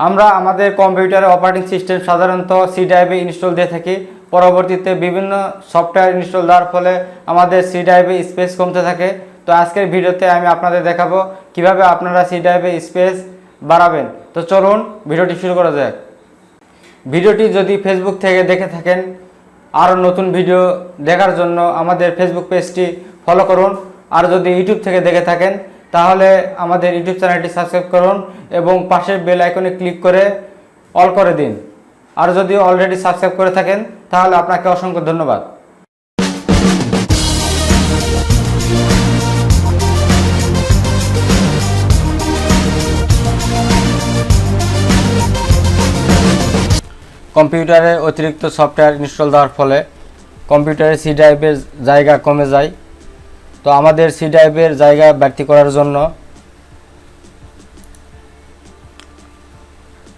আমরা আমাদের কম্পিউটারে অপারেটিং সিস্টেম সাধারণত সি ড্রাইভে ইনস্টল দিয়ে থাকি। পরবর্তীতে বিভিন্ন সফটওয়্যার ইনস্টল দেওয়ার ফলে আমাদের সি ড্রাইভে স্পেস কমতে থাকে। তো আজকের ভিডিওতে আমি আপনাদের দেখাবো কিভাবে আপনারা সি ড্রাইভে স্পেস বাড়াবেন। তো চলুন ভিডিওটি শুরু করা যাক। ভিডিওটি যদি ফেসবুক থেকে দেখে থাকেন, আরও নতুন ভিডিও দেখার জন্য আমাদের ফেসবুক পেজটি ফলো করুন। আর যদি ইউটিউব থেকে দেখে থাকেন তাহলে আমাদের ইউটিউব চ্যানেলটি সাবস্ক্রাইব করুন এবং পাশের বেল আইকনে ক্লিক করে অল করে দিন। আর যদি অলরেডি সাবস্ক্রাইব করে থাকেন তাহলে আপনাকে অসংখ্য ধন্যবাদ। কম্পিউটারে অতিরিক্ত সফটওয়্যার ইনস্টল দেওয়ার ফলে কম্পিউটারে সি ড্রাইভের জায়গা কমে যায়। তো আমাদের সি ড্রাইভের জায়গা বাড়তি করার জন্য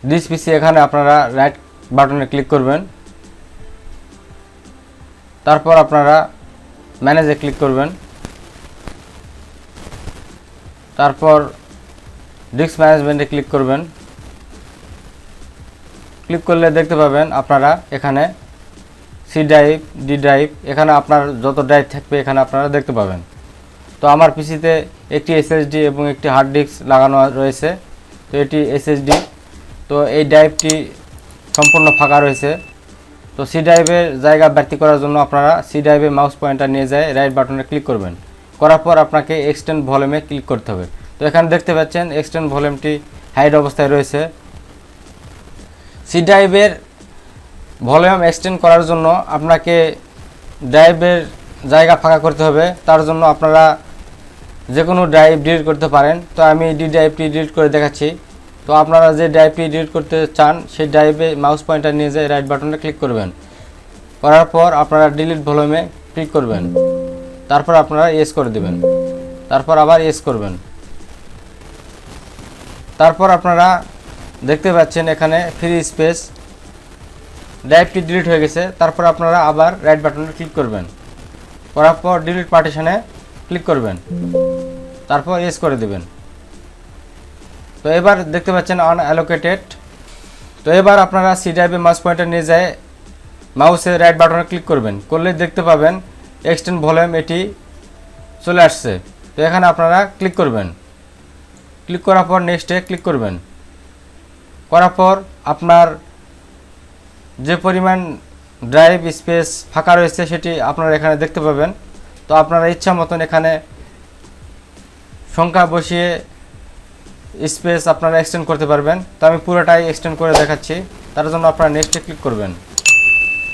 দিস পিসি এখানে আপনারা রাইট বাটনে ক্লিক করবেন। তারপর আপনারা ম্যানেজে ক্লিক করবেন। তারপর ডিস্ক ম্যানেজমেন্টে ক্লিক করবেন। ক্লিক করলে দেখতে পাবেন আপনারা এখানে সি ড্রাইভ, ডি ড্রাইভ, এখানে আপনার যত ড্রাইভ থাকবে এখানে আপনারা দেখতে পাবেন। তো আমার পিসিতে একটি এসএসডি এবং একটি হার্ড ডিস্ক লাগানো রয়েছে। তো এটি এসএসডি। তো এই ড্রাইভটি সম্পূর্ণ ফাঁকা রয়েছে। তো সি ড্রাইভের জায়গা বাড়তি করার জন্য আপনারা সি ড্রাইভে মাউস পয়েন্টার নিয়ে যায় রাইট বাটনে ক্লিক করবেন। করার পর আপনাকে এক্সটেন্ড ভলিউমে ক্লিক করতে হবে। তো এখানে দেখতে পাচ্ছেন এক্সটেন্ড ভলিউমটি হাইড অবস্থায় রয়েছে। সি ড্রাইভের ভলিউম এক্সটেন্ড করার জন্য আপনাকে ড্রাইভের জায়গা ফাঁকা করতে হবে। তার জন্য আপনারা যে কোনো ড্রাইভ ডিলিট করতে পারেন। তো আমি ডি ড্রাইভটি ডিলিট করে দেখাচ্ছি। তো আপনারা যে ড্রাইভটি ডিলিট করতে চান সেই ড্রাইভে মাউস পয়েন্টার নিয়ে যেয়ে রাইট বাটনে ক্লিক করবেন। করার পর আপনারা ডিলিট ভলিউমে ক্লিক করবেন। তারপর আপনারা ইয়েস করে দেবেন। তারপর আবার ইয়েস করবেন। তারপর আপনারা দেখতে পাচ্ছেন এখানে ফ্রি স্পেস, ড্রাইভটি ডিলিট হয়ে গেছে। তারপর আপনারা আবার রাইট বাটনে ক্লিক করবেন। করার পর ডিলিট পার্টিশনে ক্লিক করবেন। তারপর ইয়েস করে দেবেন। তো এবার দেখতে পাচ্ছেন আনঅ্যালোকেটেড। তো এবার আপনারা সি ড্রাইভে মাউস পয়েন্টার নিয়ে যায় মাউসের রাইট বাটনে ক্লিক করবেন। করলে দেখতে পাবেন এক্সটেন্ড ভলিউম এটি চলে আসছে। তো এখানে আপনারা ক্লিক করবেন। ক্লিক করার পর নেক্সটে ক্লিক করবেন। করার পর আপনার যে পরিমাণ ড্রাইভ স্পেস ফাঁকা রয়েছে সেটি আপনারা এখানে দেখতে পাবেন। তো আপনারা ইচ্ছা মতন এখানে সংখ্যা বসিয়ে স্পেস আপনারা এক্সটেন্ড করতে পারবেন। তো আমি পুরোটাই এক্সটেন্ড করে দেখাচ্ছি। তার জন্য আপনারা নেক্সটে ক্লিক করবেন।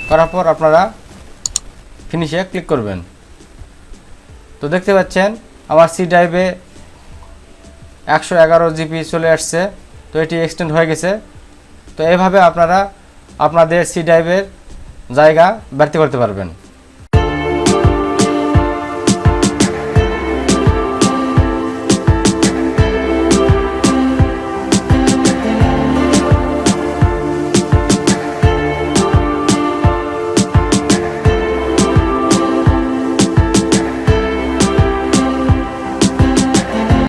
করার পর আপনারা ফিনিশে ক্লিক করবেন। তো দেখতে পাচ্ছেন আমার সি ড্রাইভে 111 জিবি চলে আসছে। তো এটি এক্সটেন্ড হয়ে গেছে। তো এভাবে আপনারা আপনাদের সি ড্রাইভের জায়গা বাড়তি করতে পারবেন।